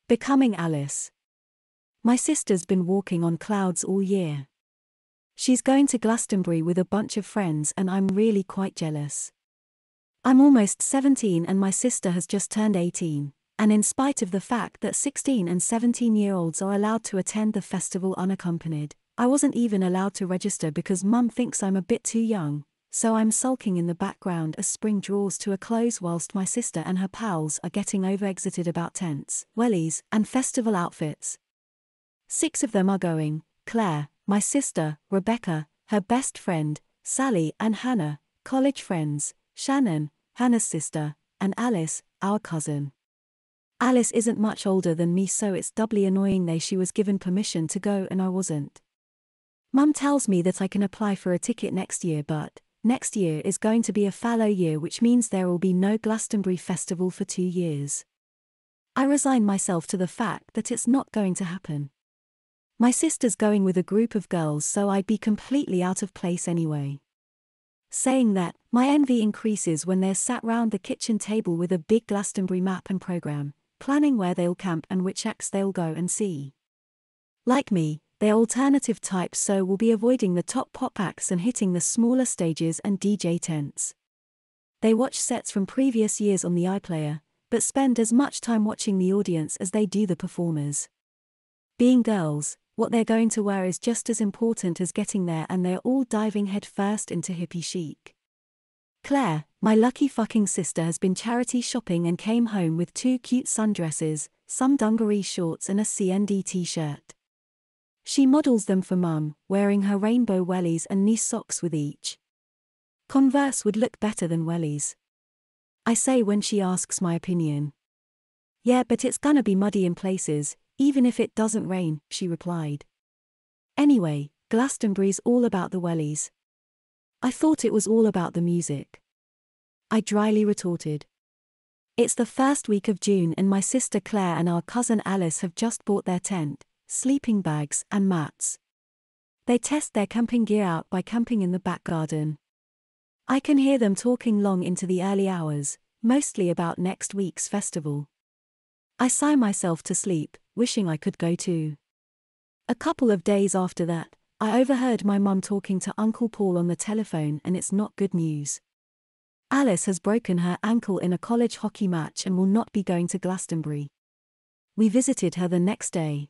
Becoming Alice. My sister's been walking on clouds all year. She's going to Glastonbury with a bunch of friends and I'm really quite jealous. I'm almost 17 and my sister has just turned 18, and in spite of the fact that 16 and 17-year-olds are allowed to attend the festival unaccompanied, I wasn't even allowed to register because Mum thinks I'm a bit too young, so I'm sulking in the background as spring draws to a close whilst my sister and her pals are getting over-excited about tents, wellies, and festival outfits. 6 of them are going: Claire, my sister; Rebecca, her best friend; Sally and Hannah, college friends; Shannon, Hannah's sister; and Alice, our cousin. Alice isn't much older than me, so it's doubly annoying she was given permission to go and I wasn't. Mum tells me that I can apply for a ticket next year, but next year is going to be a fallow year, which means there will be no Glastonbury Festival for 2 years. I resign myself to the fact that it's not going to happen. My sister's going with a group of girls, so I'd be completely out of place anyway. Saying that, my envy increases when they're sat round the kitchen table with a big Glastonbury map and programme, planning where they'll camp and which acts they'll go and see. Like me, they're alternative types, so will be avoiding the top pop acts and hitting the smaller stages and DJ tents. They watch sets from previous years on the iPlayer, but spend as much time watching the audience as they do the performers. Being girls, what they're going to wear is just as important as getting there, and they're all diving headfirst into hippie chic. Claire, my lucky fucking sister, has been charity shopping and came home with 2 cute sundresses, some dungaree shorts and a CND t-shirt. She models them for Mum, wearing her rainbow wellies and knee socks with each. Converse would look better than wellies, I say when she asks my opinion. Yeah, but it's gonna be muddy in places, even if it doesn't rain, she replied. Anyway, Glastonbury's all about the wellies. I thought it was all about the music, I dryly retorted. It's the first week of June and my sister Claire and our cousin Alice have just bought their tent, sleeping bags and mats. They test their camping gear out by camping in the back garden. I can hear them talking long into the early hours, mostly about next week's festival. I sigh myself to sleep, wishing I could go too. A couple of days after that, I overheard my mum talking to Uncle Paul on the telephone, and it's not good news. Alice has broken her ankle in a college hockey match and will not be going to Glastonbury. We visited her the next day.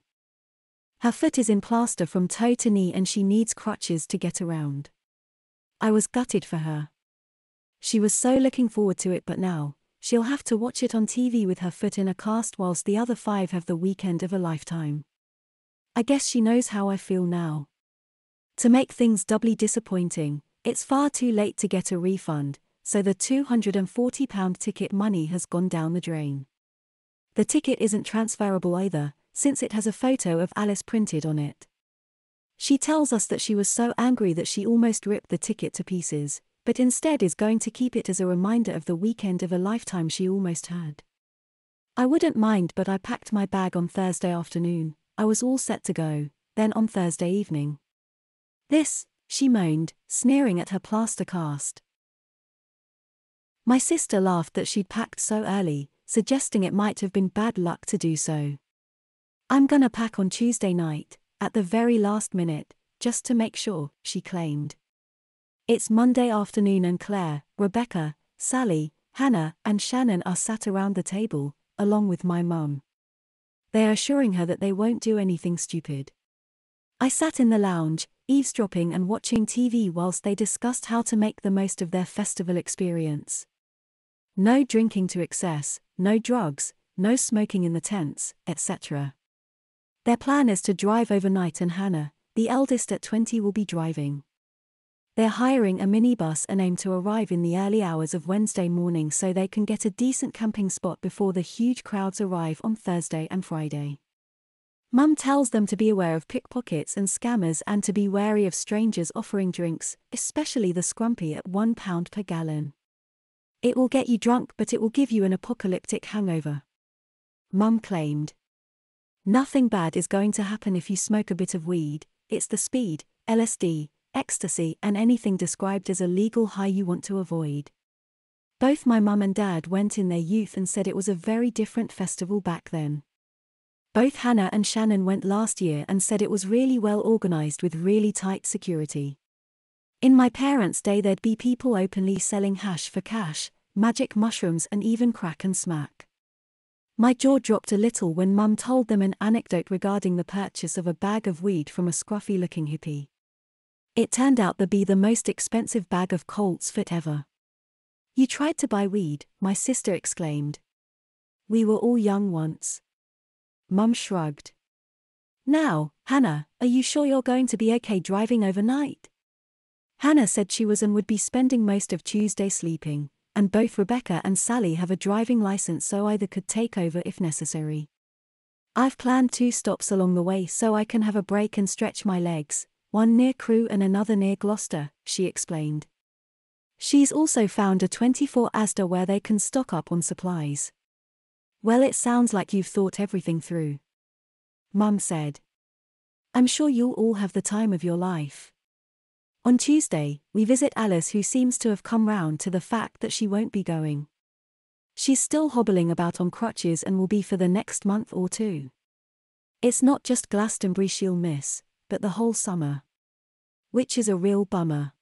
Her foot is in plaster from toe to knee and she needs crutches to get around. I was gutted for her. She was so looking forward to it, but now, she'll have to watch it on TV with her foot in a cast whilst the other 5 have the weekend of a lifetime. I guess she knows how I feel now. To make things doubly disappointing, it's far too late to get a refund, so the £240 ticket money has gone down the drain. The ticket isn't transferable either, since it has a photo of Alice printed on it. She tells us that she was so angry that she almost ripped the ticket to pieces, but instead is going to keep it as a reminder of the weekend of a lifetime she almost had. I wouldn't mind, but I packed my bag on Thursday afternoon. I was all set to go, then on Thursday evening. This, she moaned, sneering at her plaster cast. My sister laughed that she'd packed so early, suggesting it might have been bad luck to do so. I'm gonna pack on Tuesday night, at the very last minute, just to make sure, she claimed. It's Monday afternoon and Claire, Rebecca, Sally, Hannah, and Shannon are sat around the table, along with my mum. They are assuring her that they won't do anything stupid. I sat in the lounge, eavesdropping and watching TV whilst they discussed how to make the most of their festival experience. No drinking to excess, no drugs, no smoking in the tents, etc. Their plan is to drive overnight and Hannah, the eldest at 20, will be driving. They're hiring a minibus and aim to arrive in the early hours of Wednesday morning so they can get a decent camping spot before the huge crowds arrive on Thursday and Friday. Mum tells them to be aware of pickpockets and scammers and to be wary of strangers offering drinks, especially the scrumpy at £1 per gallon. It will get you drunk, but it will give you an apocalyptic hangover, Mum claimed. Nothing bad is going to happen if you smoke a bit of weed, it's the speed, LSD, ecstasy and anything described as a legal high you want to avoid. Both my mum and dad went in their youth and said it was a very different festival back then. Both Hannah and Shannon went last year and said it was really well organized with really tight security. In my parents' day there'd be people openly selling hash for cash, magic mushrooms and even crack and smack. My jaw dropped a little when Mum told them an anecdote regarding the purchase of a bag of weed from a scruffy-looking hippie. It turned out to be the most expensive bag of Colts fit ever. "You tried to buy weed," my sister exclaimed. "We were all young once." Mum shrugged. "Now, Hannah, are you sure you're going to be okay driving overnight?" Hannah said she was and would be spending most of Tuesday sleeping, and both Rebecca and Sally have a driving license so either could take over if necessary. "I've planned 2 stops along the way so I can have a break and stretch my legs, one near Crewe and another near Gloucester," she explained. She's also found a 24 Asda where they can stock up on supplies. "Well, it sounds like you've thought everything through," Mum said. "I'm sure you'll all have the time of your life." On Tuesday, we visit Alice, who seems to have come round to the fact that she won't be going. She's still hobbling about on crutches and will be for the next month or 2. It's not just Glastonbury she'll miss, but the whole summer. Which is a real bummer.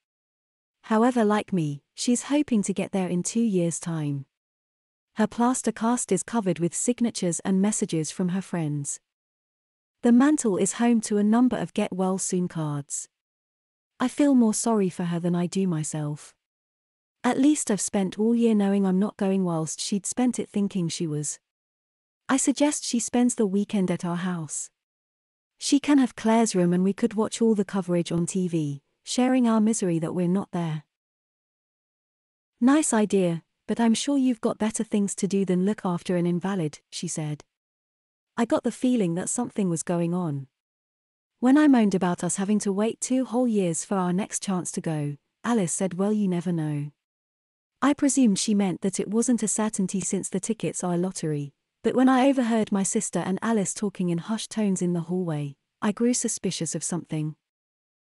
However, like me, she's hoping to get there in 2 years' time. Her plaster cast is covered with signatures and messages from her friends. The mantle is home to a number of get well soon cards. I feel more sorry for her than I do myself. At least I've spent all year knowing I'm not going whilst she'd spent it thinking she was. I suggest she spends the weekend at our house. She can have Claire's room and we could watch all the coverage on TV, sharing our misery that we're not there. "Nice idea, but I'm sure you've got better things to do than look after an invalid," she said. I got the feeling that something was going on. When I moaned about us having to wait 2 whole years for our next chance to go, Alice said, "Well, you never know." I presumed she meant that it wasn't a certainty since the tickets are a lottery, but when I overheard my sister and Alice talking in hushed tones in the hallway, I grew suspicious of something.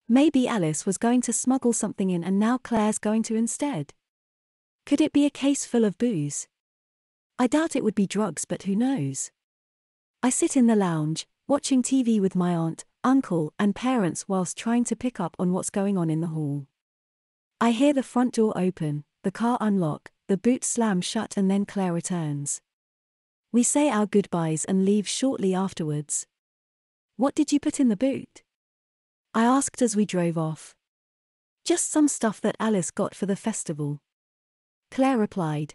Maybe Alice was going to smuggle something in and now Claire's going to instead. Could it be a case full of booze? I doubt it would be drugs, but who knows? I sit in the lounge, watching TV with my aunt, uncle, and parents whilst trying to pick up on what's going on in the hall. I hear the front door open, the car unlock, the boot slam shut, and then Claire returns. We say our goodbyes and leave shortly afterwards. "What did you put in the boot?" I asked as we drove off. "Just some stuff that Alice got for the festival," Claire replied.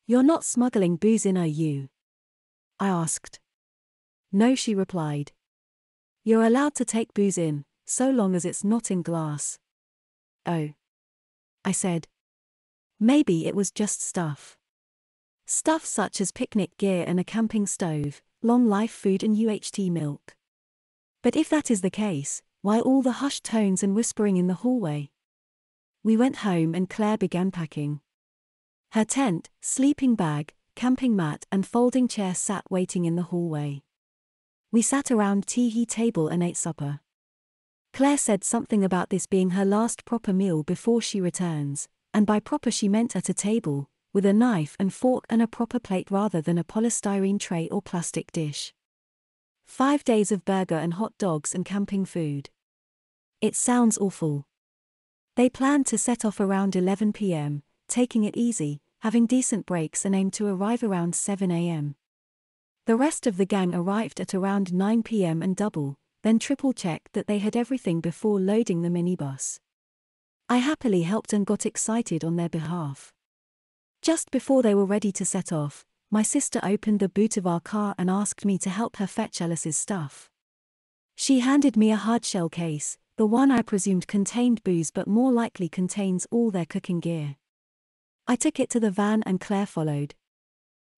"You're not smuggling booze in, are you?" I asked. "No," she replied. "You're allowed to take booze in, so long as it's not in glass." "Oh," I said. Maybe it was just stuff. Stuff such as picnic gear and a camping stove, long life food and UHT milk. But if that is the case, why all the hushed tones and whispering in the hallway? We went home and Claire began packing. Her tent, sleeping bag, camping mat and folding chair sat waiting in the hallway. We sat around tea table and ate supper. Claire said something about this being her last proper meal before she returns, and by proper she meant at a table, with a knife and fork and a proper plate rather than a polystyrene tray or plastic dish. 5 days of burger and hot dogs and camping food. It sounds awful. They planned to set off around 11 p.m., taking it easy, having decent breaks and aimed to arrive around 7 a.m. The rest of the gang arrived at around 9 p.m. and then triple-checked that they had everything before loading the minibus. I happily helped and got excited on their behalf. Just before they were ready to set off, my sister opened the boot of our car and asked me to help her fetch Alice's stuff. She handed me a hardshell case, the one I presumed contained booze but more likely contains all their cooking gear. I took it to the van and Claire followed.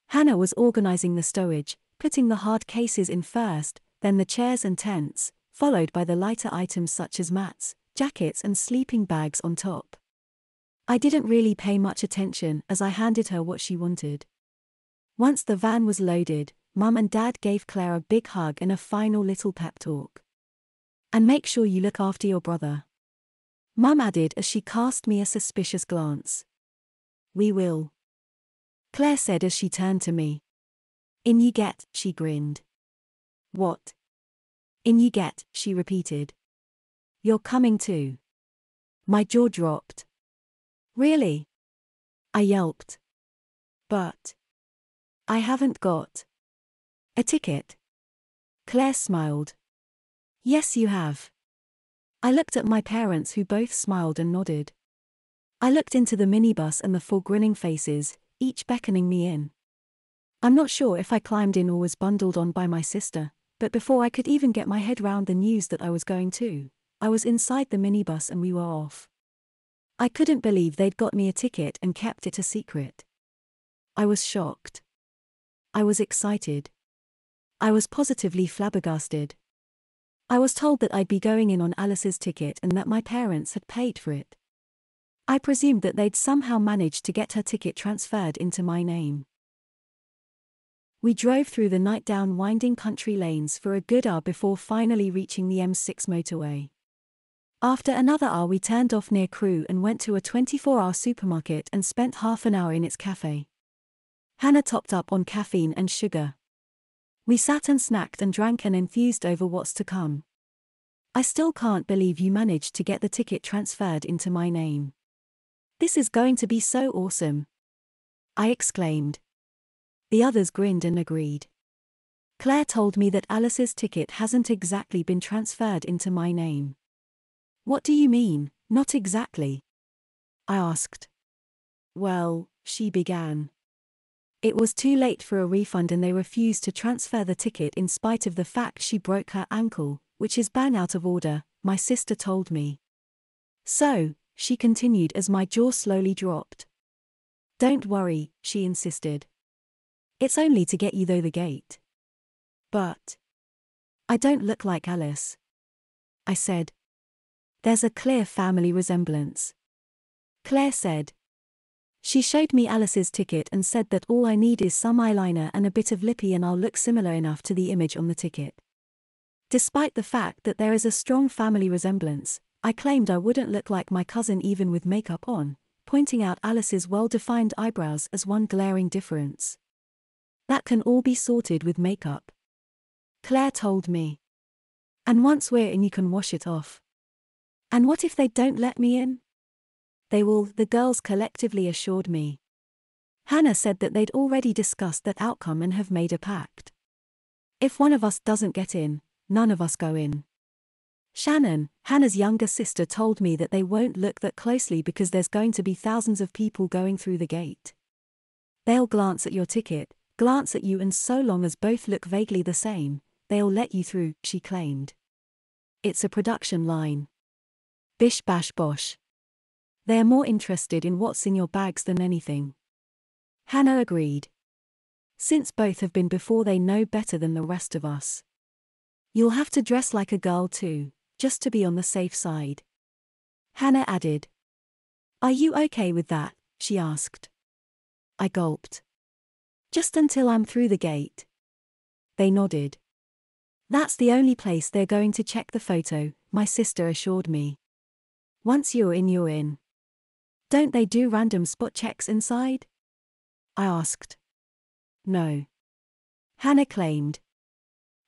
Hannah was organizing the stowage, putting the hard cases in first, then the chairs and tents, followed by the lighter items such as mats, jackets and sleeping bags on top. I didn't really pay much attention as I handed her what she wanted. Once the van was loaded, Mum and Dad gave Claire a big hug and a final little pep talk. "And make sure you look after your brother," Mum added as she cast me a suspicious glance. We will, Claire said as she turned to me. In you get, she grinned. What? In you get, she repeated. You're coming too. My jaw dropped. Really? I yelped. But I haven't got a ticket. Claire smiled. Yes, you have. I looked at my parents, who both smiled and nodded. I looked into the minibus and the 4 grinning faces, each beckoning me in. I'm not sure if I climbed in or was bundled on by my sister, but before I could even get my head round the news that I was going to, I was inside the minibus and we were off. I couldn't believe they'd got me a ticket and kept it a secret. I was shocked. I was excited. I was positively flabbergasted. I was told that I'd be going in on Alice's ticket and that my parents had paid for it. I presumed that they'd somehow managed to get her ticket transferred into my name. We drove through the night down winding country lanes for a good hour before finally reaching the M6 motorway. After another hour we turned off near Crewe and went to a 24-hour supermarket and spent half an hour in its cafe. Hannah topped up on caffeine and sugar. We sat and snacked and drank and enthused over what's to come. I still can't believe you managed to get the ticket transferred into my name. This is going to be so awesome, I exclaimed. The others grinned and agreed. Claire told me that Alice's ticket hasn't exactly been transferred into my name. What do you mean, not exactly? I asked. Well, she began. It was too late for a refund and they refused to transfer the ticket in spite of the fact she broke her ankle, which is bang out of order, my sister told me. So, she continued as my jaw slowly dropped. Don't worry, she insisted. It's only to get you through the gate. But I don't look like Alice, I said. There's a clear family resemblance, Claire said. She showed me Alice's ticket and said that all I need is some eyeliner and a bit of lippy and I'll look similar enough to the image on the ticket. Despite the fact that there is a strong family resemblance, I claimed I wouldn't look like my cousin even with makeup on, pointing out Alice's well-defined eyebrows as one glaring difference. That can all be sorted with makeup, Claire told me. And once we're in you can wash it off. And what if they don't let me in? They will, the girls collectively assured me. Hannah said that they'd already discussed that outcome and have made a pact. If one of us doesn't get in, none of us go in. Shannon, Hannah's younger sister, told me that they won't look that closely because there's going to be thousands of people going through the gate. They'll glance at your ticket, glance at you, and so long as both look vaguely the same, they'll let you through, she claimed. It's a production line. Bish bash bosh. They're more interested in what's in your bags than anything. Hannah agreed. Since both have been before, they know better than the rest of us. You'll have to dress like a girl too, just to be on the safe side, Hannah added. Are you okay with that? She asked. I gulped. Just until I'm through the gate. They nodded. That's the only place they're going to check the photo, my sister assured me. Once you're in, you're in. Don't they do random spot checks inside? I asked. No, Hannah claimed.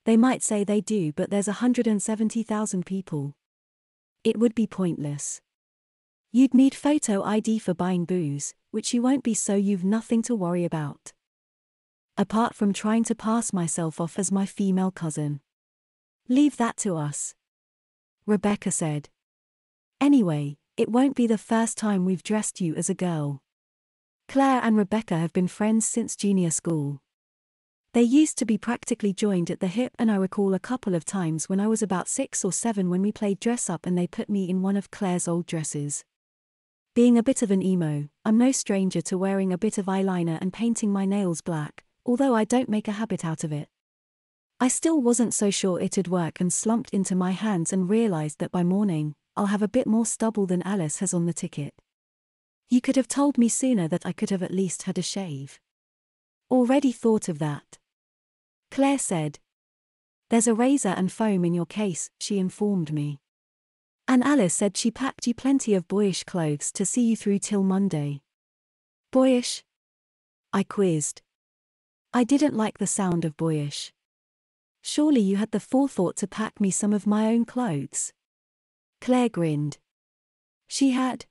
They might say they do, but there's 170,000 people. It would be pointless. You'd need photo ID for buying booze, which you won't be, so you've nothing to worry about. Apart from trying to pass myself off as my female cousin. Leave that to us, Rebecca said. Anyway, it won't be the first time we've dressed you as a girl. Claire and Rebecca have been friends since junior school. They used to be practically joined at the hip, and I recall a couple of times when I was about 6 or 7 when we played dress up and they put me in one of Claire's old dresses. Being a bit of an emo, I'm no stranger to wearing a bit of eyeliner and painting my nails black, although I don't make a habit out of it. I still wasn't so sure it'd work and slumped into my hands and realized that by morning, I'll have a bit more stubble than Alice has on the ticket. You could have told me sooner that I could have at least had a shave. Already thought of that, Claire said. There's a razor and foam in your case, she informed me. And Alice said she packed you plenty of boyish clothes to see you through till Monday. Boyish? I quizzed. I didn't like the sound of boyish. Surely you had the forethought to pack me some of my own clothes. Claire grinned. She had.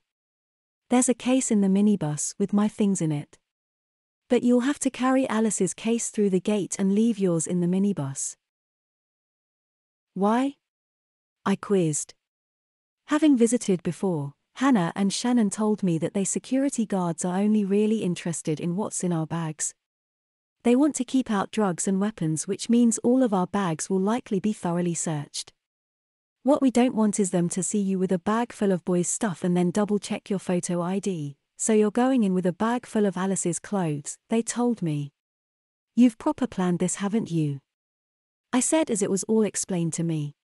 There's a case in the minibus with my things in it. But you'll have to carry Alice's case through the gate and leave yours in the minibus. Why? I quizzed. Having visited before, Hannah and Shannon told me that they security guards are only really interested in what's in our bags. They want to keep out drugs and weapons, which means all of our bags will likely be thoroughly searched. What we don't want is them to see you with a bag full of boys' stuff and then double-check your photo ID, so you're going in with a bag full of Alice's clothes, they told me. You've proper planned this, haven't you? I said as it was all explained to me.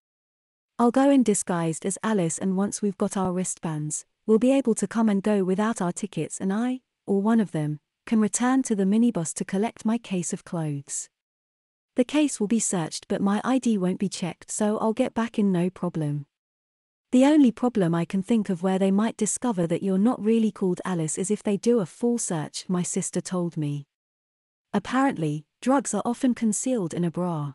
I'll go in disguised as Alice, and once we've got our wristbands, we'll be able to come and go without our tickets, and I, or one of them, can return to the minibus to collect my case of clothes. The case will be searched but my ID won't be checked, so I'll get back in no problem. The only problem I can think of where they might discover that you're not really called Alice is if they do a full search, my sister told me. Apparently, drugs are often concealed in a bra.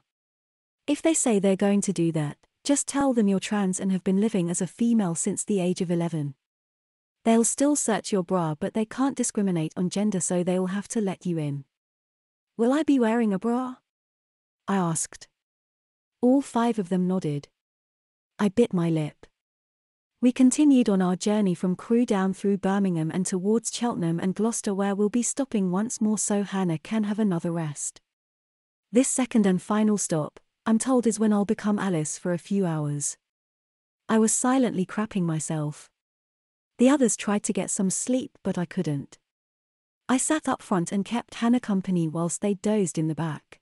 If they say they're going to do that, just tell them you're trans and have been living as a female since the age of 11. They'll still search your bra, but they can't discriminate on gender, so they'll have to let you in. Will I be wearing a bra? I asked. All 5 of them nodded. I bit my lip. We continued on our journey from Crewe down through Birmingham and towards Cheltenham and Gloucester, where we'll be stopping once more so Hannah can have another rest. This second and final stop, I'm told, is when I'll become Alice for a few hours. I was silently crapping myself. The others tried to get some sleep, but I couldn't. I sat up front and kept Hannah company whilst they dozed in the back.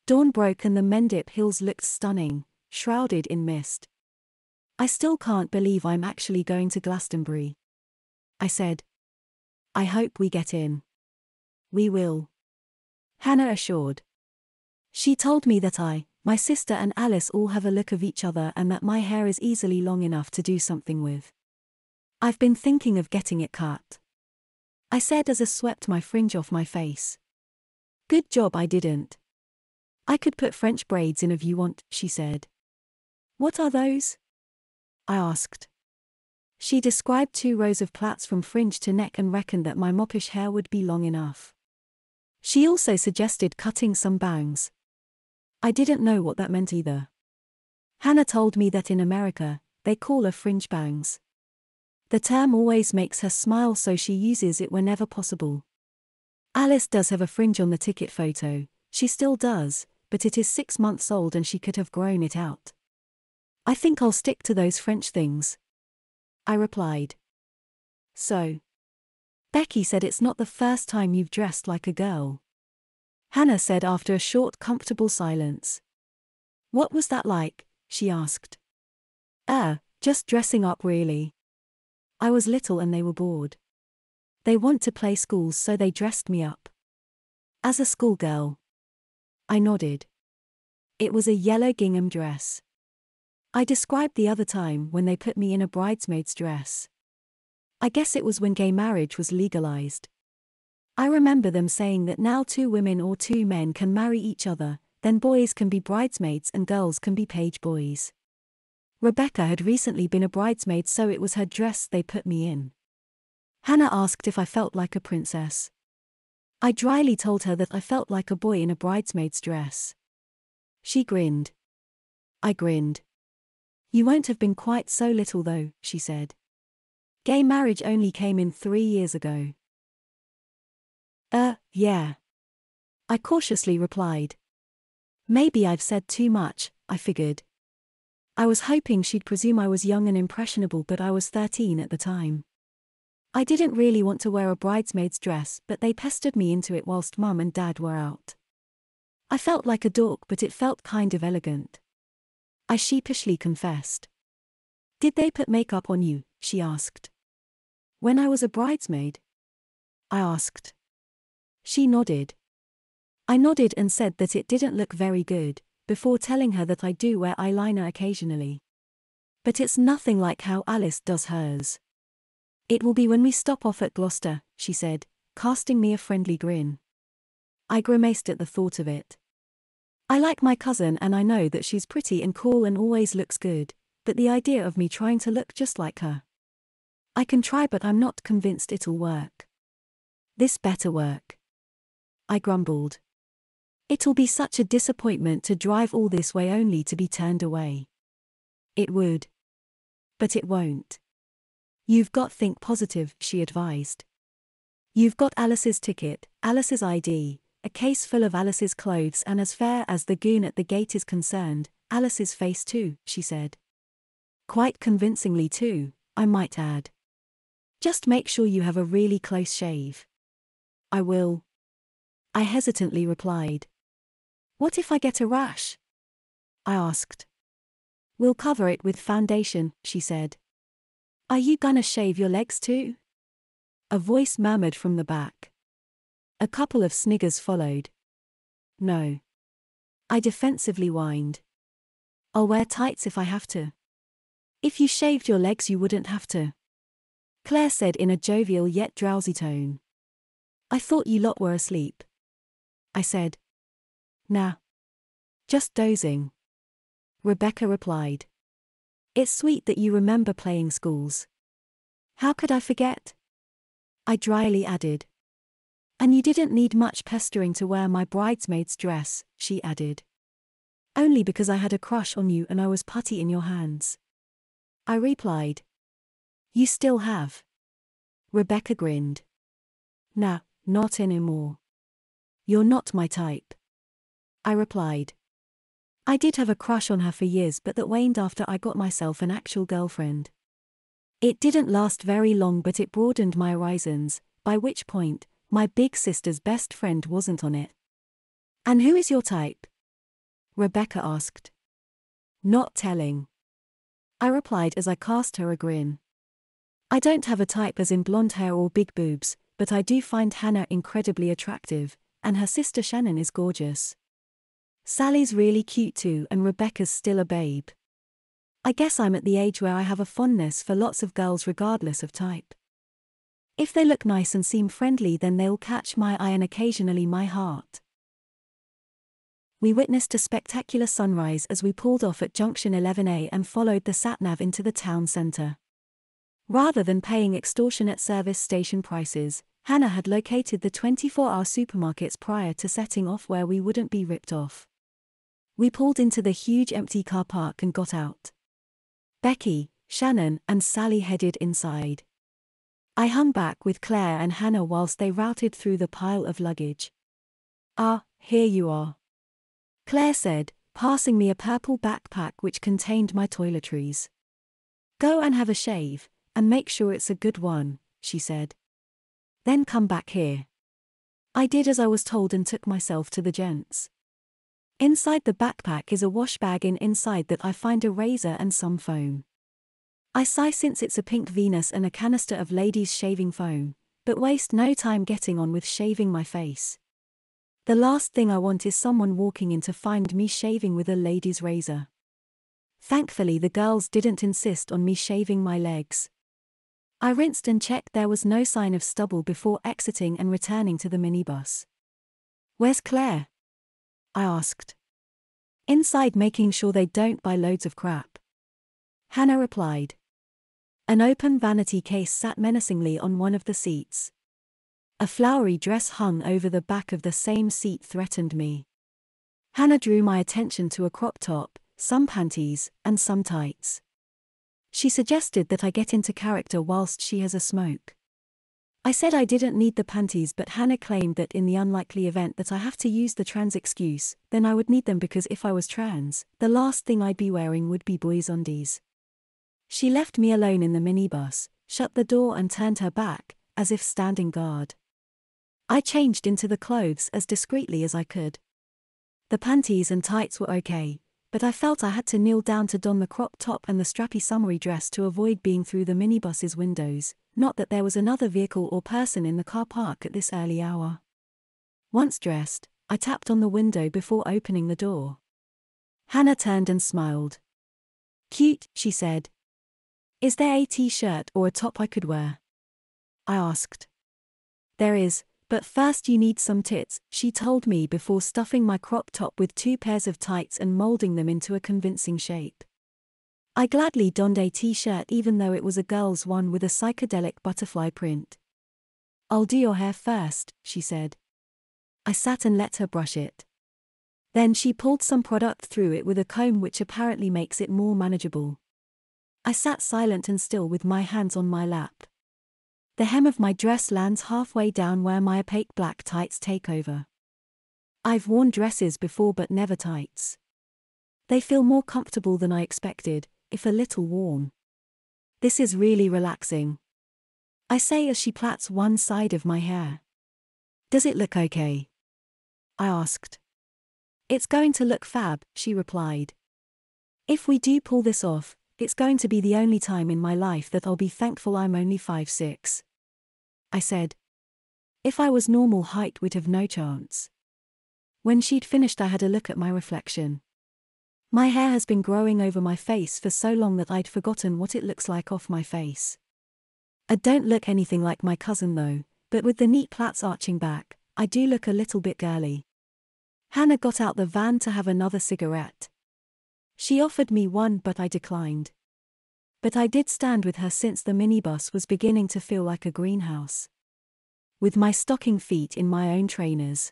Dawn broke and the Mendip Hills looked stunning, shrouded in mist. I still can't believe I'm actually going to Glastonbury. I said. I hope we get in. We will. Hannah assured. She told me that my sister and Alice all have a look of each other and that my hair is easily long enough to do something with. I've been thinking of getting it cut. I said as I swept my fringe off my face. Good job I didn't. I could put French braids in if you want, she said. What are those? I asked. She described 2 rows of plaits from fringe to neck and reckoned that my moppish hair would be long enough. She also suggested cutting some bangs. I didn't know what that meant either. Hannah told me that in America, they call her fringe bangs. The term always makes her smile, so she uses it whenever possible. Alice does have a fringe on the ticket photo, she still does, but it is 6 months old and she could have grown it out. I think I'll stick to those French things. I replied. So. Becky said it's not the first time you've dressed like a girl. Hannah said after a short, comfortable silence. What was that like? She asked. Just dressing up really. I was little and they were bored. They want to play schools, so they dressed me up. As a schoolgirl. I nodded. It was a yellow gingham dress. I described the other time when they put me in a bridesmaid's dress. I guess it was when gay marriage was legalized. I remember them saying that now 2 women or 2 men can marry each other, then boys can be bridesmaids and girls can be page boys. Rebecca had recently been a bridesmaid, so it was her dress they put me in. Hannah asked if I felt like a princess. I dryly told her that I felt like a boy in a bridesmaid's dress. She grinned. I grinned. You won't have been quite so little though, she said. Gay marriage only came in 3 years ago. Yeah. I cautiously replied. Maybe I've said too much, I figured. I was hoping she'd presume I was young and impressionable, but I was 13 at the time. I didn't really want to wear a bridesmaid's dress, but they pestered me into it whilst Mum and Dad were out. I felt like a dork, but it felt kind of elegant. I sheepishly confessed. Did they put makeup on you? She asked. When I was a bridesmaid? I asked. She nodded. I nodded and said that it didn't look very good, before telling her that I do wear eyeliner occasionally. But it's nothing like how Alice does hers. It will be when we stop off at Gloucester, she said, casting me a friendly grin. I grimaced at the thought of it. I like my cousin and I know that she's pretty and cool and always looks good, but the idea of me trying to look just like her. I can try, but I'm not convinced it'll work. This better work, I grumbled. It'll be such a disappointment to drive all this way only to be turned away. It would. But it won't. You've got think positive, she advised. You've got Alice's ticket, Alice's ID, a case full of Alice's clothes, and as far as the goon at the gate is concerned, Alice's face too, she said. Quite convincingly too, I might add. Just make sure you have a really close shave. I will. I hesitantly replied. What if I get a rash? I asked. We'll cover it with foundation, she said. Are you gonna shave your legs too? A voice murmured from the back. A couple of sniggers followed. No. I defensively whined. I'll wear tights if I have to. If you shaved your legs you wouldn't have to, Claire said in a jovial yet drowsy tone. I thought you lot were asleep. I said. Nah. Just dozing. Rebecca replied. It's sweet that you remember playing schools. How could I forget? I dryly added. And you didn't need much pestering to wear my bridesmaid's dress, she added. Only because I had a crush on you and I was putty in your hands. I replied. You still have. Rebecca grinned. Nah, not anymore. You're not my type. I replied. I did have a crush on her for years, but that waned after I got myself an actual girlfriend. It didn't last very long, but it broadened my horizons, by which point, my big sister's best friend wasn't on it. And who is your type? Rebecca asked. Not telling. I replied as I cast her a grin. I don't have a type as in blonde hair or big boobs, but I do find Hannah incredibly attractive, and her sister Shannon is gorgeous. Sally's really cute too, and Rebecca's still a babe. I guess I'm at the age where I have a fondness for lots of girls regardless of type. If they look nice and seem friendly, then they'll catch my eye and occasionally my heart. We witnessed a spectacular sunrise as we pulled off at Junction 11A and followed the sat-nav into the town centre. Rather than paying extortionate service station prices, Hannah had located the 24-hour supermarkets prior to setting off where we wouldn't be ripped off. We pulled into the huge empty car park and got out. Becky, Shannon, and Sally headed inside. I hung back with Claire and Hannah whilst they routed through the pile of luggage. Ah, here you are, Claire said, passing me a purple backpack which contained my toiletries. Go and have a shave, and make sure it's a good one, she said. Then come back here. I did as I was told and took myself to the gents. Inside the backpack is a wash bag, inside that I find a razor and some foam. I sigh since it's a pink Venus and a canister of ladies' shaving foam, but waste no time getting on with shaving my face. The last thing I want is someone walking in to find me shaving with a lady's razor. Thankfully the girls didn't insist on me shaving my legs. I rinsed and checked there was no sign of stubble before exiting and returning to the minibus. Where's Claire? I asked. Inside, making sure they don't buy loads of crap. Hannah replied. An open vanity case sat menacingly on one of the seats. A flowery dress hung over the back of the same seat threatened me. Hannah drew my attention to a crop top, some panties, and some tights. She suggested that I get into character whilst she has a smoke. I said I didn't need the panties, but Hannah claimed that in the unlikely event that I have to use the trans excuse, then I would need them because if I was trans, the last thing I'd be wearing would be boys' undies. She left me alone in the minibus, shut the door and turned her back, as if standing guard. I changed into the clothes as discreetly as I could. The panties and tights were okay, but I felt I had to kneel down to don the crop top and the strappy summery dress to avoid being through the minibus's windows, not that there was another vehicle or person in the car park at this early hour. Once dressed, I tapped on the window before opening the door. Hannah turned and smiled. Cute, she said. Is there a t-shirt or a top I could wear? I asked. There is, But first you need some tits, she told me before stuffing my crop top with 2 pairs of tights and molding them into a convincing shape. I gladly donned a t-shirt even though it was a girl's one with a psychedelic butterfly print. "I'll do your hair first," she said. I sat and let her brush it. Then she pulled some product through it with a comb which apparently makes it more manageable. I sat silent and still with my hands on my lap. The hem of my dress lands halfway down where my opaque black tights take over. I've worn dresses before but never tights. They feel more comfortable than I expected, if a little warm. This is really relaxing, I say as she plaits one side of my hair. "Does it look okay?" I asked. "It's going to look fab," she replied. "If we do pull this off, it's going to be the only time in my life that I'll be thankful I'm only 5'6". I said. "If I was normal height we'd have no chance." When she'd finished I had a look at my reflection. My hair has been growing over my face for so long that I'd forgotten what it looks like off my face. I don't look anything like my cousin though, but with the neat plaits arching back, I do look a little bit girly. Hannah got out the van to have another cigarette. She offered me one but I declined. But I did stand with her since the minibus was beginning to feel like a greenhouse. With my stocking feet in my own trainers.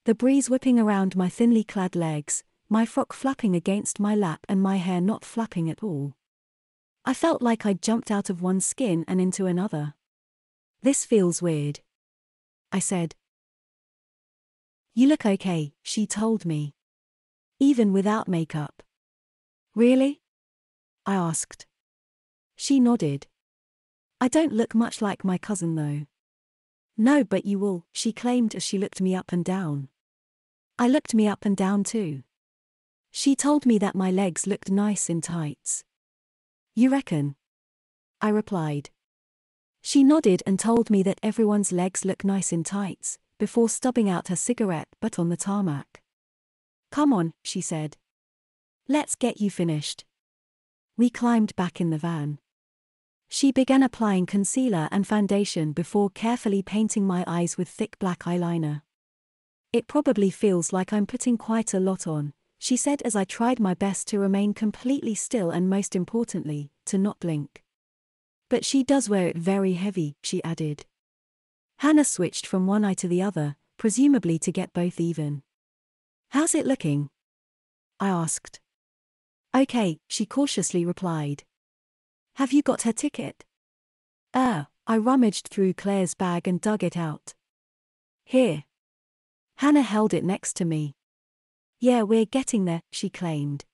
The breeze whipping around my thinly clad legs, my frock flapping against my lap and my hair not flapping at all. I felt like I'd jumped out of one skin and into another. "This feels weird," I said. "You look okay," she told me. "Even without makeup." "Really?" I asked. She nodded. "I don't look much like my cousin though." "No, but you will," she claimed as she looked me up and down. I looked me up and down too. She told me that my legs looked nice in tights. "You reckon?" I replied. She nodded and told me that everyone's legs look nice in tights, before stubbing out her cigarette butt on the tarmac. "Come on," she said. "Let's get you finished." We climbed back in the van. She began applying concealer and foundation before carefully painting my eyes with thick black eyeliner. "It probably feels like I'm putting quite a lot on," she said as I tried my best to remain completely still and most importantly, to not blink. "But she does wear it very heavy," she added. Hannah switched from one eye to the other, presumably to get both even. "How's it looking?" I asked. "Okay," she cautiously replied. "Have you got her ticket?" I rummaged through Claire's bag and dug it out. "Here." Hannah held it next to me. "Yeah, we're getting there," she claimed.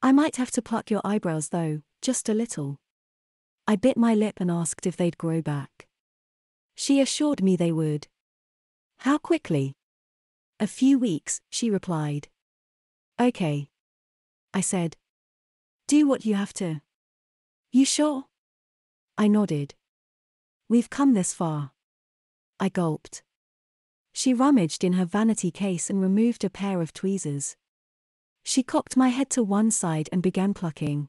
"I might have to pluck your eyebrows though, just a little." I bit my lip and asked if they'd grow back. She assured me they would. "How quickly?" "A few weeks," she replied. "Okay," I said. "Do what you have to." "You sure?" I nodded. "We've come this far." I gulped. She rummaged in her vanity case and removed a pair of tweezers. She cocked my head to one side and began plucking.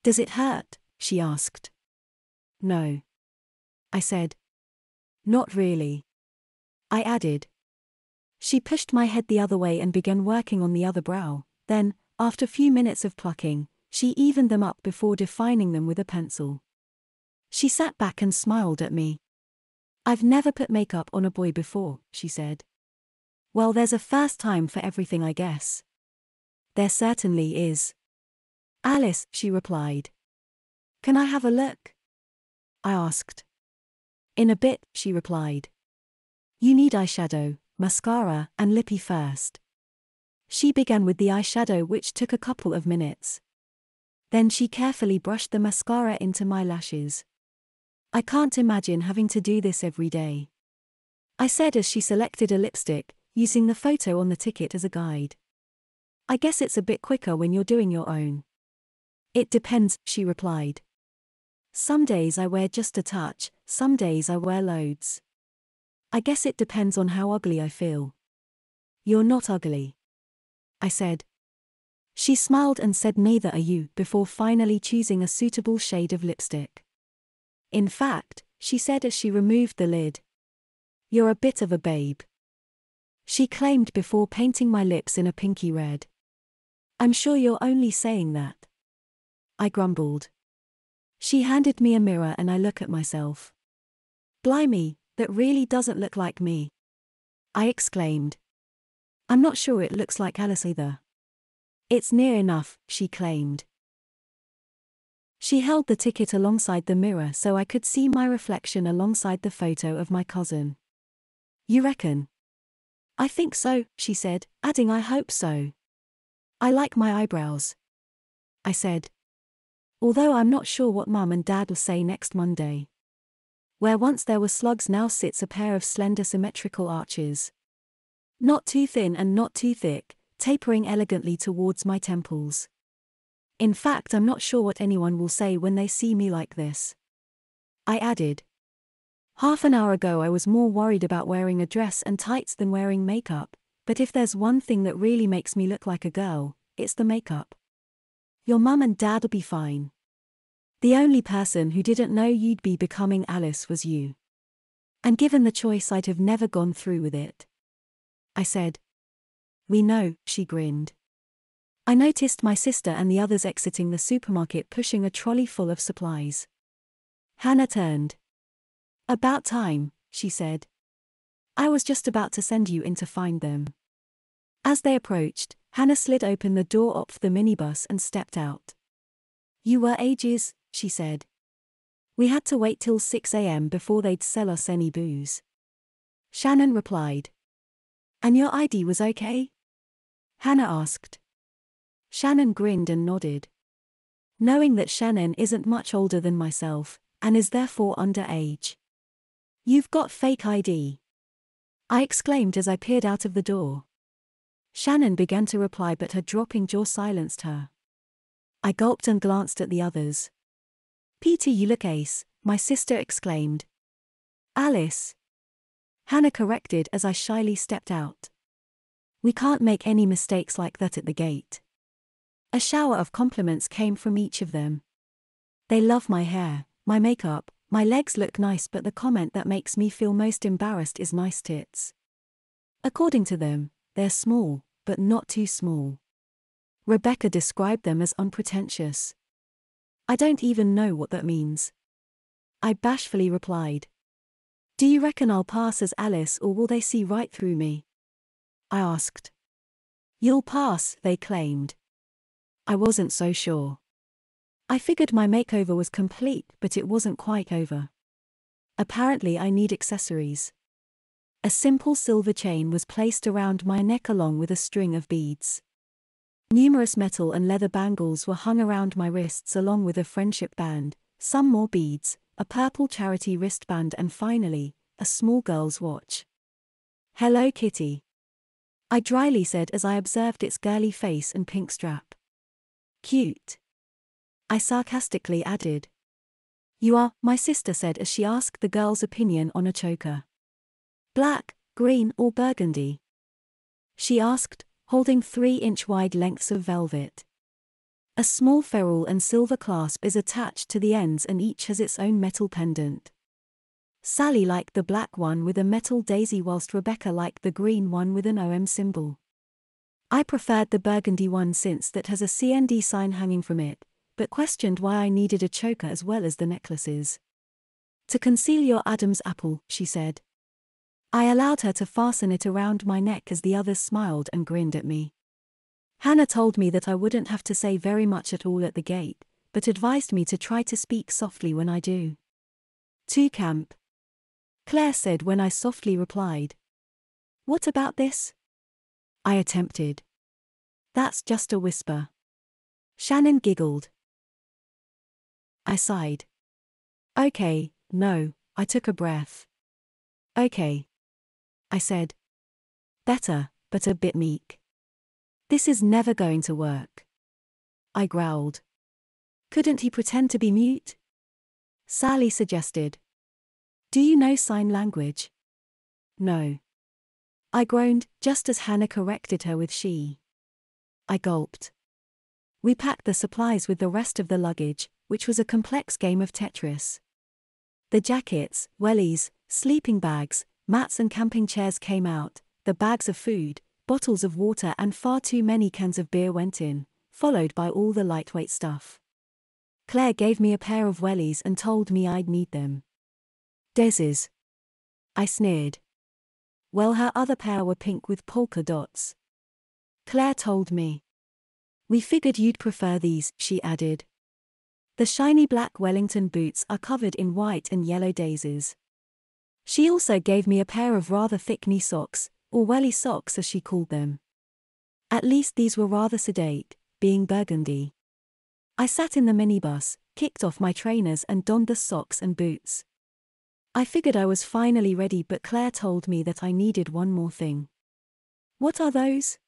"Does it hurt?" she asked. "No," I said. "Not really," I added. She pushed my head the other way and began working on the other brow. Then, after a few minutes of plucking, she evened them up before defining them with a pencil. She sat back and smiled at me. "I've never put makeup on a boy before," she said. "Well, there's a first time for everything, I guess." "There certainly is." "Alice," she replied. "Can I have a look?" I asked. "In a bit," she replied. "You need eyeshadow, mascara, and lippy first." She began with the eyeshadow, which took a couple of minutes. Then she carefully brushed the mascara into my lashes. "I can't imagine having to do this every day," I said as she selected a lipstick, using the photo on the ticket as a guide. "I guess it's a bit quicker when you're doing your own." "It depends," she replied. "Some days I wear just a touch, some days I wear loads. I guess it depends on how ugly I feel." "You're not ugly," I said. She smiled and said, "Neither are you," before finally choosing a suitable shade of lipstick. "In fact," she said as she removed the lid, You're a bit of a babe, she claimed before painting my lips in a pinky red. I'm sure you're only saying that, I grumbled. She handed me a mirror and I look at myself. Blimey, that really doesn't look like me, I exclaimed. I'm not sure it looks like Alice either. It's near enough, she claimed. She held the ticket alongside the mirror so I could see my reflection alongside the photo of my cousin. You reckon? I think so, she said, adding I hope so. I like my eyebrows, I said. Although I'm not sure what Mum and Dad will say next Monday. Where once there were slugs now sits a pair of slender symmetrical arches. Not too thin and not too thick, tapering elegantly towards my temples. In fact, I'm not sure what anyone will say when they see me like this, I added. Half an hour ago I was more worried about wearing a dress and tights than wearing makeup, but if there's one thing that really makes me look like a girl, it's the makeup. Your mum and dad'll be fine. The only person who didn't know you'd be becoming Alice was you. And given the choice, I'd have never gone through with it, I said. We know, she grinned. I noticed my sister and the others exiting the supermarket pushing a trolley full of supplies. Hannah turned. About time, she said. I was just about to send you in to find them. As they approached, Hannah slid open the door of the minibus and stepped out. You were ages, she said. We had to wait till 6 a.m. before they'd sell us any booze. Shannon replied. And your ID was okay? Hannah asked. Shannon grinned and nodded. Knowing that Shannon isn't much older than myself, and is therefore underage. You've got fake ID, I exclaimed as I peered out of the door. Shannon began to reply but her dropping jaw silenced her. I gulped and glanced at the others. Peter, you look ace, my sister exclaimed. Alice, Hannah corrected as I shyly stepped out. We can't make any mistakes like that at the gate. A shower of compliments came from each of them. They love my hair, my makeup, my legs look nice, but the comment that makes me feel most embarrassed is nice tits. According to them, they're small, but not too small. Rebecca described them as unpretentious. I don't even know what that means, I bashfully replied. Do you reckon I'll pass as Alice or will they see right through me? I asked. You'll pass, they claimed. I wasn't so sure. I figured my makeover was complete, but it wasn't quite over. Apparently I need accessories. A simple silver chain was placed around my neck along with a string of beads. Numerous metal and leather bangles were hung around my wrists along with a friendship band, some more beads, a purple charity wristband and finally, a small girl's watch. Hello Kitty, I dryly said as I observed its girly face and pink strap. Cute, I sarcastically added. You are, my sister said as she asked the girl's opinion on a choker. Black, green or burgundy? She asked, holding 3-inch wide lengths of velvet. A small ferrule and silver clasp is attached to the ends and each has its own metal pendant. Sally liked the black one with a metal daisy whilst Rebecca liked the green one with an OM symbol. I preferred the burgundy one since that has a CND sign hanging from it, but questioned why I needed a choker as well as the necklaces. To conceal your Adam's apple, she said. I allowed her to fasten it around my neck as the others smiled and grinned at me. Hannah told me that I wouldn't have to say very much at all at the gate, but advised me to try to speak softly when I do. To camp, Claire said when I softly replied. What about this? I attempted. That's just a whisper. Shannon giggled. I sighed. Okay, no, I took a breath. Okay, I said. Better, but a bit meek. This is never going to work, I growled. Couldn't he pretend to be mute? Sally suggested. Do you know sign language? No. I groaned, just as Hannah corrected her with she. I gulped. We packed the supplies with the rest of the luggage, which was a complex game of Tetris. The jackets, wellies, sleeping bags, Mats and camping chairs came out, the bags of food, bottles of water and far too many cans of beer went in, followed by all the lightweight stuff. Claire gave me a pair of wellies and told me I'd need them. Dez's. I sneered. Well, her other pair were pink with polka dots. Claire told me. We figured you'd prefer these, she added. The shiny black Wellington boots are covered in white and yellow daisies. She also gave me a pair of rather thick knee socks, or welly socks as she called them. At least these were rather sedate, being burgundy. I sat in the minibus, kicked off my trainers and donned the socks and boots. I figured I was finally ready, but Claire told me that I needed one more thing. What are those?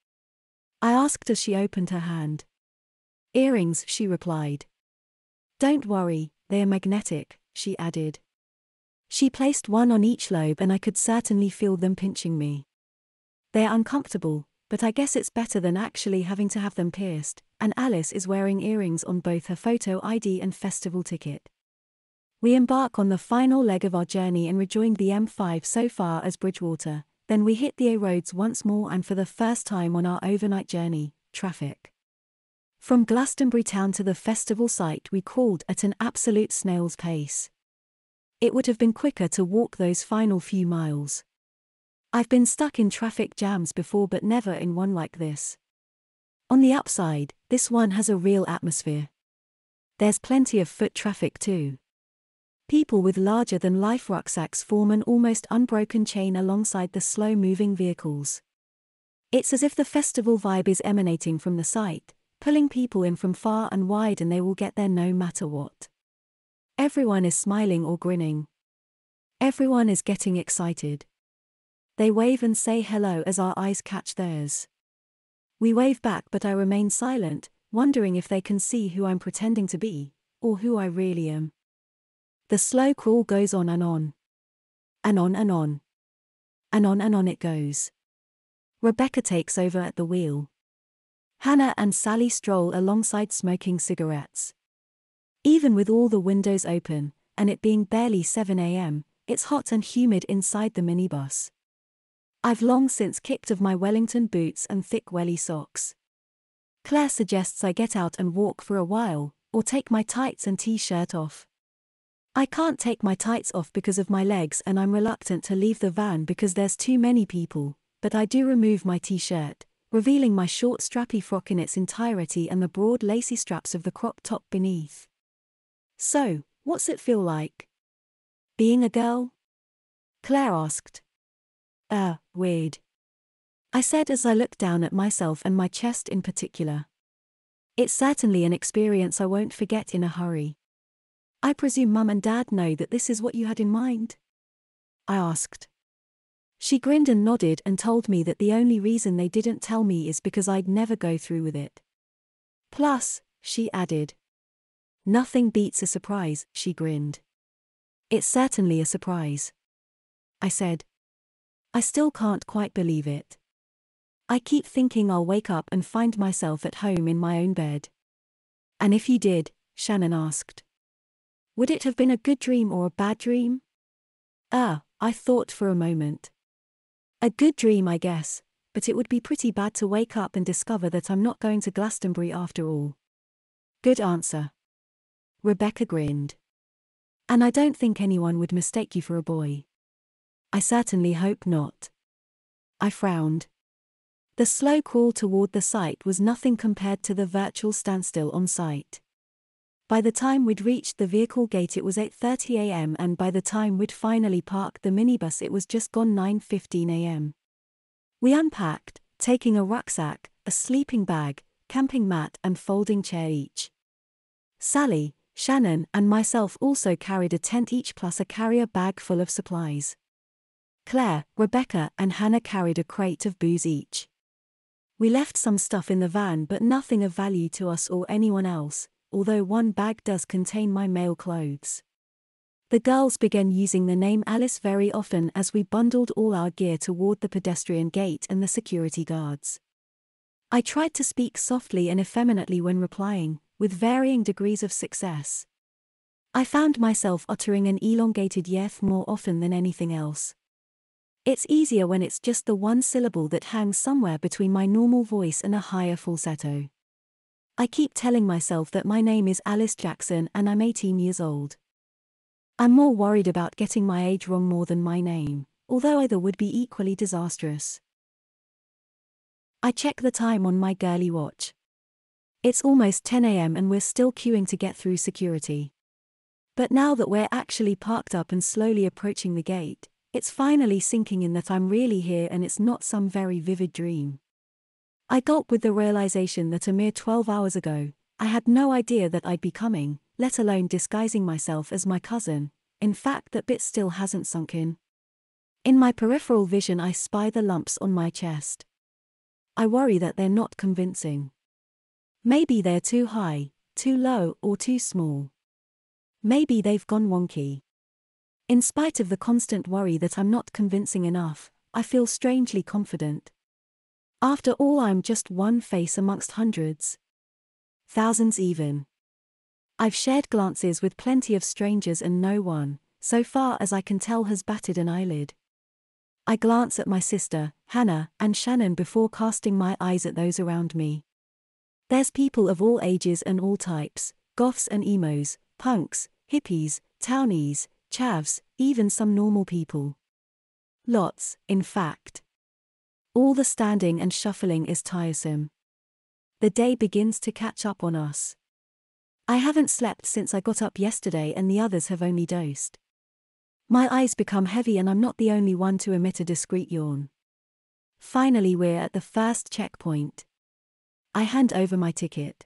I asked as she opened her hand. Earrings, she replied. Don't worry, they are magnetic, she added. She placed one on each lobe and I could certainly feel them pinching me. They're uncomfortable, but I guess it's better than actually having to have them pierced, and Alice is wearing earrings on both her photo ID and festival ticket. We embark on the final leg of our journey and rejoined the M5 so far as Bridgewater, then we hit the A roads once more and for the first time on our overnight journey, traffic. From Glastonbury town to the festival site we crawled at an absolute snail's pace. It would have been quicker to walk those final few miles. I've been stuck in traffic jams before but never in one like this. On the upside, this one has a real atmosphere. There's plenty of foot traffic too. People with larger-than-life rucksacks form an almost unbroken chain alongside the slow-moving vehicles. It's as if the festival vibe is emanating from the site, pulling people in from far and wide, and they will get there no matter what. Everyone is smiling or grinning. Everyone is getting excited. They wave and say hello as our eyes catch theirs. We wave back, but I remain silent, wondering if they can see who I'm pretending to be, or who I really am. The slow crawl goes on and on. And on and on. And on it goes. Rebecca takes over at the wheel. Hannah and Sally stroll alongside smoking cigarettes. Even with all the windows open, and it being barely 7 a.m., it's hot and humid inside the minibus. I've long since kicked off my Wellington boots and thick welly socks. Claire suggests I get out and walk for a while, or take my tights and t-shirt off. I can't take my tights off because of my legs and I'm reluctant to leave the van because there's too many people, but I do remove my t-shirt, revealing my short strappy frock in its entirety and the broad lacy straps of the crop top beneath. So, what's it feel like? Being a girl? Claire asked. Weird. I said as I looked down at myself and my chest in particular. It's certainly an experience I won't forget in a hurry. I presume Mum and Dad know that this is what you had in mind? I asked. She grinned and nodded and told me that the only reason they didn't tell me is because I'd never go through with it. Plus, she added. Nothing beats a surprise, she grinned. It's certainly a surprise. I said. I still can't quite believe it. I keep thinking I'll wake up and find myself at home in my own bed. And if you did, Shannon asked. Would it have been a good dream or a bad dream? I thought for a moment. A good dream, I guess, but it would be pretty bad to wake up and discover that I'm not going to Glastonbury after all. Good answer. Rebecca grinned. And I don't think anyone would mistake you for a boy. I certainly hope not. I frowned. The slow crawl toward the site was nothing compared to the virtual standstill on site. By the time we'd reached the vehicle gate it was 8:30 a.m. and by the time we'd finally parked the minibus it was just gone 9:15 a.m. We unpacked, taking a rucksack, a sleeping bag, camping mat and folding chair each. Sally, Shannon and myself also carried a tent each plus a carrier bag full of supplies. Claire, Rebecca and Hannah carried a crate of booze each. We left some stuff in the van but nothing of value to us or anyone else, although one bag does contain my male clothes. The girls began using the name Alice very often as we bundled all our gear toward the pedestrian gate and the security guards. I tried to speak softly and effeminately when replying, with varying degrees of success. I found myself uttering an elongated yeth more often than anything else. It's easier when it's just the one syllable that hangs somewhere between my normal voice and a higher falsetto. I keep telling myself that my name is Alice Jackson and I'm 18 years old. I'm more worried about getting my age wrong more than my name, although either would be equally disastrous. I check the time on my girly watch. It's almost 10 a.m. and we're still queuing to get through security. But now that we're actually parked up and slowly approaching the gate, it's finally sinking in that I'm really here and it's not some very vivid dream. I gulp with the realization that a mere 12 hours ago, I had no idea that I'd be coming, let alone disguising myself as my cousin. In fact, that bit still hasn't sunk in. In my peripheral vision, I spy the lumps on my chest. I worry that they're not convincing. Maybe they're too high, too low, or too small. Maybe they've gone wonky. In spite of the constant worry that I'm not convincing enough, I feel strangely confident. After all, I'm just one face amongst hundreds. Thousands even. I've shared glances with plenty of strangers and no one, so far as I can tell, has batted an eyelid. I glance at my sister, Hannah, and Shannon before casting my eyes at those around me. There's people of all ages and all types, goths and emos, punks, hippies, townies, chavs, even some normal people. Lots, in fact. All the standing and shuffling is tiresome. The day begins to catch up on us. I haven't slept since I got up yesterday and the others have only dozed. My eyes become heavy and I'm not the only one to emit a discreet yawn. Finally, we're at the first checkpoint. I hand over my ticket.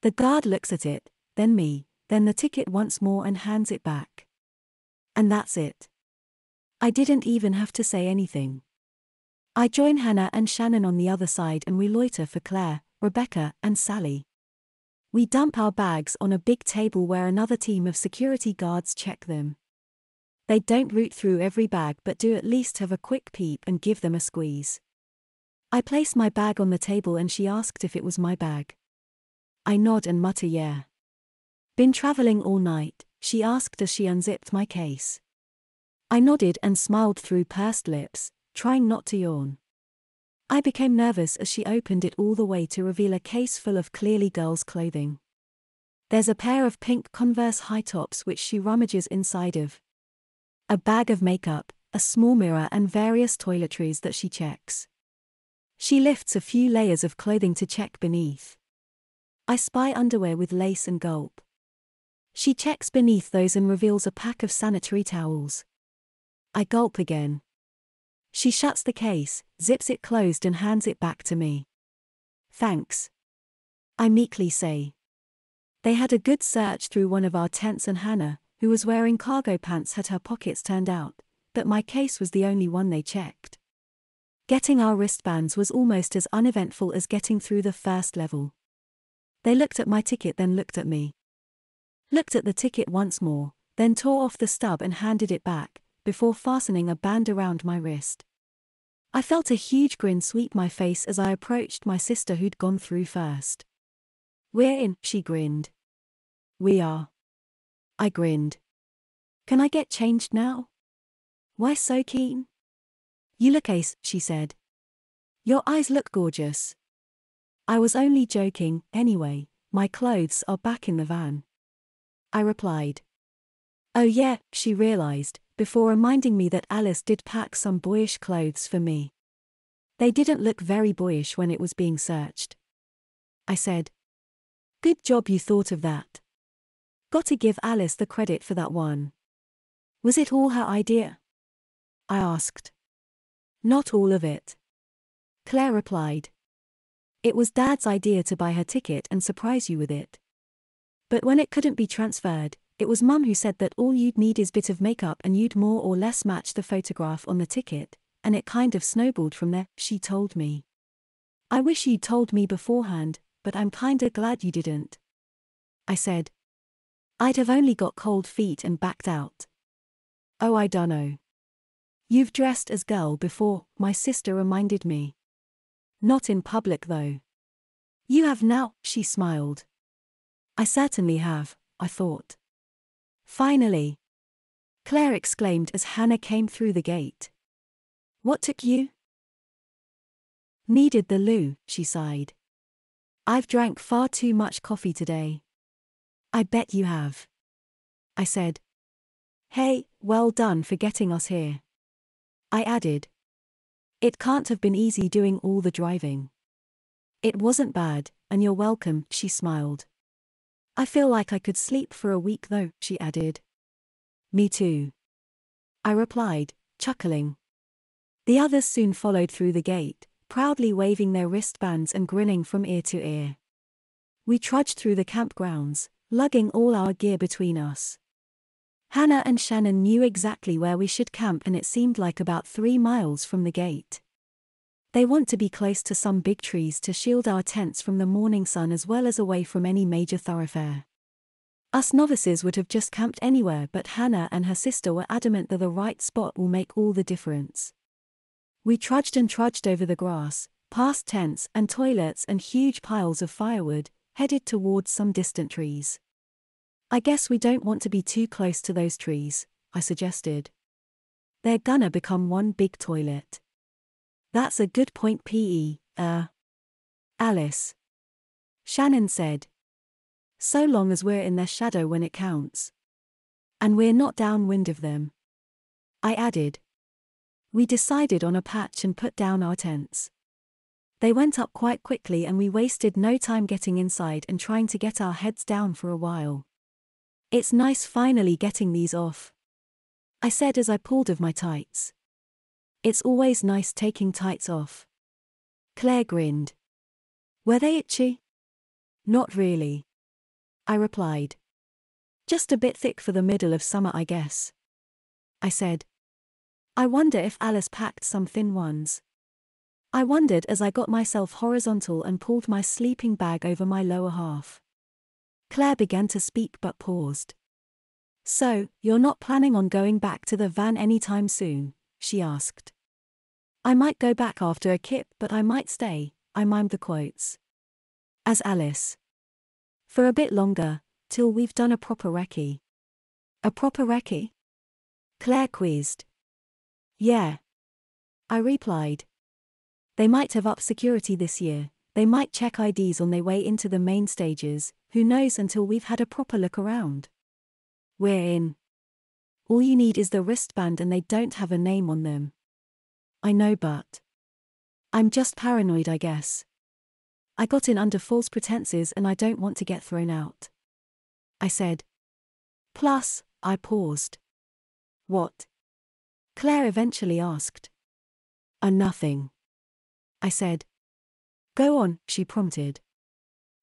The guard looks at it, then me, then the ticket once more and hands it back. And that's it. I didn't even have to say anything. I join Hannah and Shannon on the other side and we loiter for Claire, Rebecca, and Sally. We dump our bags on a big table where another team of security guards check them. They don't root through every bag but do at least have a quick peep and give them a squeeze. I place my bag on the table and she asked if it was my bag. I nod and mutter yeah. Been traveling all night, she asked as she unzipped my case. I nodded and smiled through pursed lips, trying not to yawn. I became nervous as she opened it all the way to reveal a case full of clearly girls' clothing. There's a pair of pink Converse high tops which she rummages inside of. A bag of makeup, a small mirror and various toiletries that she checks. She lifts a few layers of clothing to check beneath. I spy underwear with lace and gulp. She checks beneath those and reveals a pack of sanitary towels. I gulp again. She shuts the case, zips it closed and hands it back to me. Thanks. I meekly say. They had a good search through one of our tents and Hannah, who was wearing cargo pants, had her pockets turned out, but my case was the only one they checked. Getting our wristbands was almost as uneventful as getting through the first level. They looked at my ticket, then looked at me. Looked at the ticket once more, then tore off the stub and handed it back, before fastening a band around my wrist. I felt a huge grin sweep my face as I approached my sister who'd gone through first. "We're in," she grinned. "We are." I grinned. "Can I get changed now?" "Why so keen?" "You look ace," she said. "Your eyes look gorgeous." I was only joking, anyway, my clothes are back in the van. I replied. "Oh yeah," she realized, before reminding me that Alice did pack some boyish clothes for me. They didn't look very boyish when it was being searched. I said. "Good job you thought of that. Got to give Alice the credit for that one." "Was it all her idea?" I asked. "Not all of it," Claire replied. "It was Dad's idea to buy her ticket and surprise you with it. But when it couldn't be transferred, it was Mum who said that all you'd need is a bit of makeup and you'd more or less match the photograph on the ticket, and it kind of snowballed from there," she told me. "I wish you'd told me beforehand, but I'm kinda glad you didn't," I said. "I'd have only got cold feet and backed out." "Oh, I dunno. You've dressed as girl before," my sister reminded me. "Not in public though." "You have now," she smiled. "I certainly have," I thought. "Finally!" Claire exclaimed as Hannah came through the gate. What took you? Needed the loo, she sighed. I've drank far too much coffee today. I bet you have. I said. Hey, well done for getting us here. I added. It can't have been easy doing all the driving. It wasn't bad, and you're welcome, she smiled. I feel like I could sleep for a week though, she added. Me too. I replied, chuckling. The others soon followed through the gate, proudly waving their wristbands and grinning from ear to ear. We trudged through the campgrounds, lugging all our gear between us. Hannah and Shannon knew exactly where we should camp, and it seemed like about 3 miles from the gate. They want to be close to some big trees to shield our tents from the morning sun as well as away from any major thoroughfare. Us novices would have just camped anywhere, but Hannah and her sister were adamant that the right spot will make all the difference. We trudged and trudged over the grass, past tents and toilets and huge piles of firewood, headed towards some distant trees. I guess we don't want to be too close to those trees, I suggested. They're gonna become one big toilet. That's a good point, Alice. Shannon said. So long as we're in their shadow when it counts. And we're not downwind of them. I added. We decided on a patch and put down our tents. They went up quite quickly and we wasted no time getting inside and trying to get our heads down for a while. It's nice finally getting these off, I said as I pulled off my tights. It's always nice taking tights off. Claire grinned. Were they itchy? Not really, I replied. Just a bit thick for the middle of summer, I guess. I said. I wonder if Alice packed some thin ones. I wondered as I got myself horizontal and pulled my sleeping bag over my lower half. Claire began to speak but paused. So, you're not planning on going back to the van anytime soon? She asked. I might go back after a kip, but I might stay, I mimed the quotes. As Alice. For a bit longer, till we've done a proper recce. A proper recce? Claire quizzed. Yeah. I replied. They might have upped security this year, they might check IDs on their way into the main stages, who knows until we've had a proper look around. We're in. All you need is the wristband and they don't have a name on them. I know, but I'm just paranoid, I guess. I got in under false pretenses and I don't want to get thrown out. I said. Plus, I paused. What? Claire eventually asked. Nothing. I said. Go on, she prompted.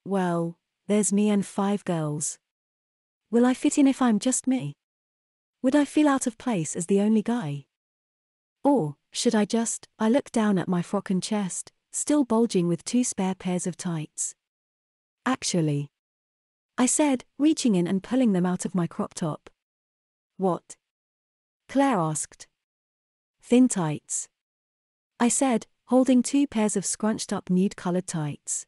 Well, there's me and 5 girls. Will I fit in if I'm just me? Would I feel out of place as the only guy? Or, should I just? I looked down at my frock and chest, still bulging with 2 spare pairs of tights. Actually, I said, reaching in and pulling them out of my crop top. What? Claire asked. Thin tights. I said, holding 2 pairs of scrunched-up nude-colored tights.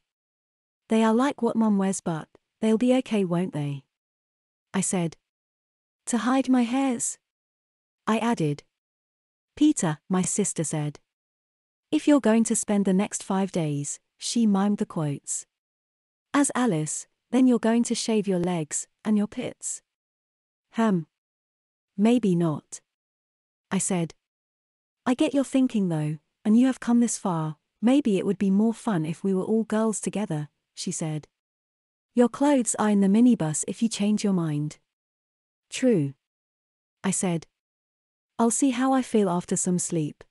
They are like what Mum wears, but they'll be okay, won't they? I said. To hide my hairs? I added. Peter, my sister said. If you're going to spend the next 5 days, she mimed the quotes. As Alice, then you're going to shave your legs, and your pits. Maybe not. I said. I get your thinking though, and you have come this far, maybe it would be more fun if we were all girls together, she said. Your clothes are in the minibus if you change your mind. True. I said. I'll see how I feel after some sleep.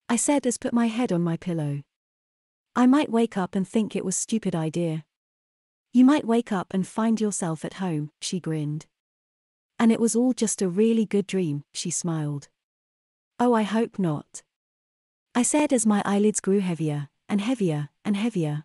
I said as put my head on my pillow. I might wake up and think it was a stupid idea. You might wake up and find yourself at home, she grinned. And it was all just a really good dream, she smiled. Oh, I hope not. I said as my eyelids grew heavier, and heavier, and heavier.